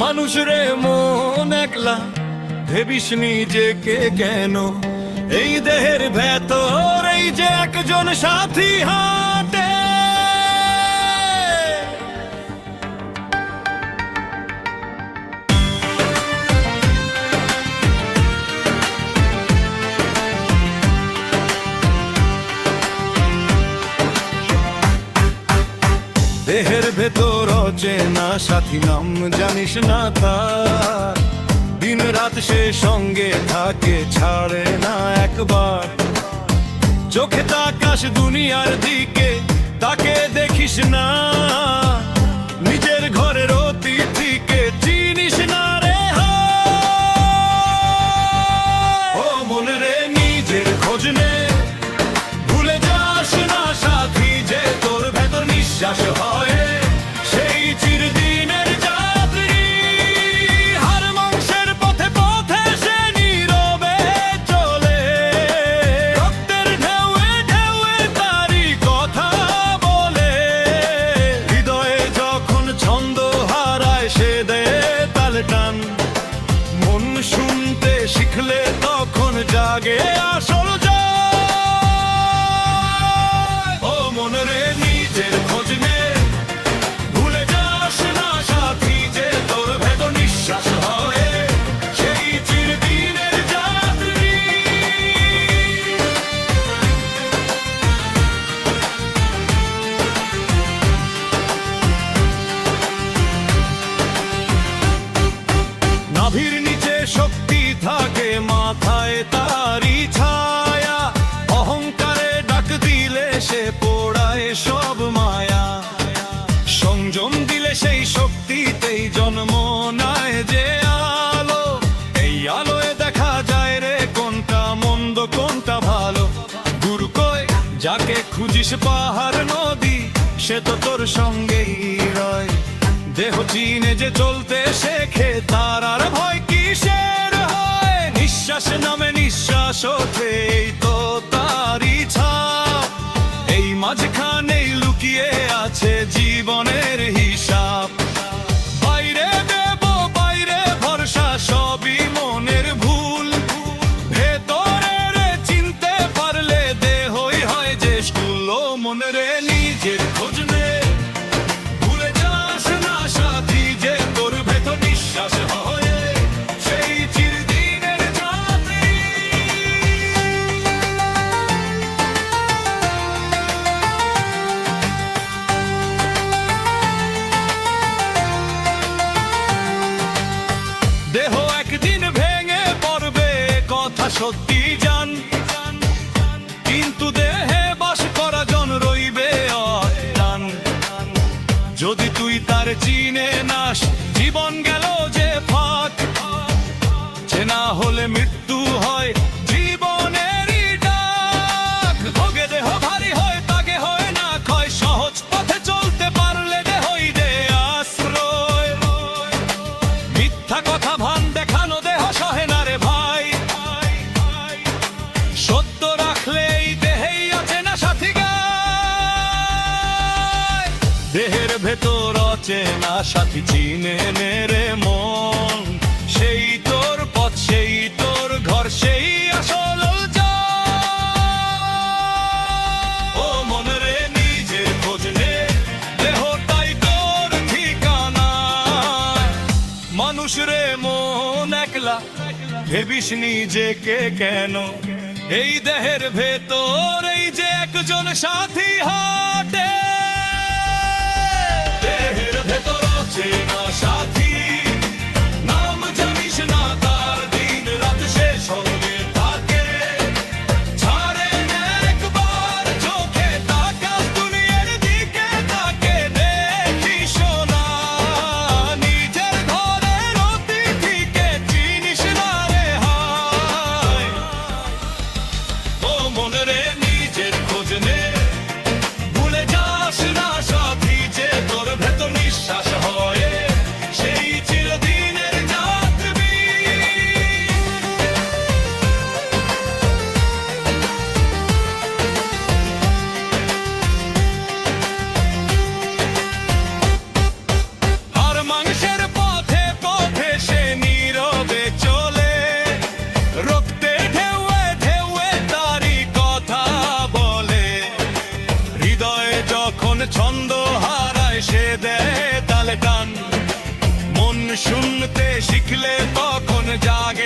মানুষ রে মন একলা, ভেবিস নিজেকে কেন? এই দেহের ভেতর এই যে একজন সাথী হাঁটে। দেহের ভেতর অচেনা সাথী, নাম জানিস না তার। দিন রাত সে সঙ্গে থাকে, ছাড়ে না একবার। চোখে তাকাস দুনিয়ার দিকে, তাকে দেখিস না। নিজের ঘরের অতিথিকে চিনিস না রে। ও মনে রে, নিজের খোঁজ নে, ভুলে যাস না সাথী যে তোর ভেতর নিঃশ্বাস হয়। সেই চিরদিনের যাত্রী, হার মাংসের পথে পথে সে নীরবে চলে। রক্তের ঢেউয়ে ঢেউয়ে তারি কথা বলে। হৃদয়ে যখন ছন্দ হারায় সে দেয় তাল টান। মন শুনতে শিখলে তখন জাগে আসল জয়। ও মনে রে, নিজের খোঁজ নে, ভুলে যাস না সাথী যে তোর ভেতর নিঃশ্বাস হয়। সেই চিরদিনের যাত্রী। নাভির নিচে শক্তি থাকে, মাথায় তারি ছায়া। অহংকারে ডাক দিলে সে পোড়ায় সব মায়া। সংযম দিলে সেই শক্তিতেই জন্ম নেয় যে আলো। এই আলোয় দেখা যায় রে কোনটা মন্দ কোনটা ভালো। গুরু কই যাকে খুঁজিস পাহাড় নদী, সে তো তোর সঙ্গেই রয়। দেহ চিনে যে চলতে শেখে, তার আর ভয় কিসের হয়। নিঃশ্বাস নামে নিঃশ্বাস ওঠে, এই তো তারই ছাপ। এই মাঝখানেই লুকিয়ে আছে জীবনের হিসাব। বাইরে দেব বাইরে ভরসা, সবই মনের ভুল। ভেতরের চিনতে পারলে দেহই হয় যে স্কুল। ও মনে রে, নিজের খোঁজ নে, ভুলে যাস না সাথী যে তোর ভেতর নিঃশ্বাস হয়। সেই চিরদিনের যাত্রী। দেহ একদিন ভেঙে পড়বে, কথা সত্যি জান। কিন্তু দেহে বাস করা জন রইবে অজ্ঞান। যদি তুই তার চিনে নাস, জীবন গেল যে ফাঁক। চেনা হলে মৃত্যু হয় জীবনেরই ডাক। ভোগে দেহ ভারী হয়, তাকে হয় না ক্ষয়। সহজ পথে চলতে পারলে দেহই দে আশ্রয়। মিথ্যা কথা ভান দেখানো দেহ সহে না রে ভাই। সত্য রাখলে এই দেহেই আছে না সাথী গায়। দেহের ভেতর অচেনা সাথী চিনে নে রে মন। সেই তোর পথ, সেই তোর ঘর, সেই আসল জয়। ও মনে রে, নিজের খোঁজ নে, দেহটাই তোর ঠিকানা। মানুষ রে মন একলা, ভেবিস নিজেকে কেন? এই দেহের ভেতর এই যে একজন সাথী হাঁটে। দেহের ভেতর অচেনা সাথী, নাম জানিস না তার। দিন রাত সে সঙ্গে থাকে, ছাড়ে না একবার। চোখে তাকাস দুনিয়ার দিকে, তাকে দেখিস না। নিজের ঘরের অতিথিকে চিনিস না রে হায়। ও মনে রে, নিজের খোঁজ নে, শুনতে শিখলে তখন জাগে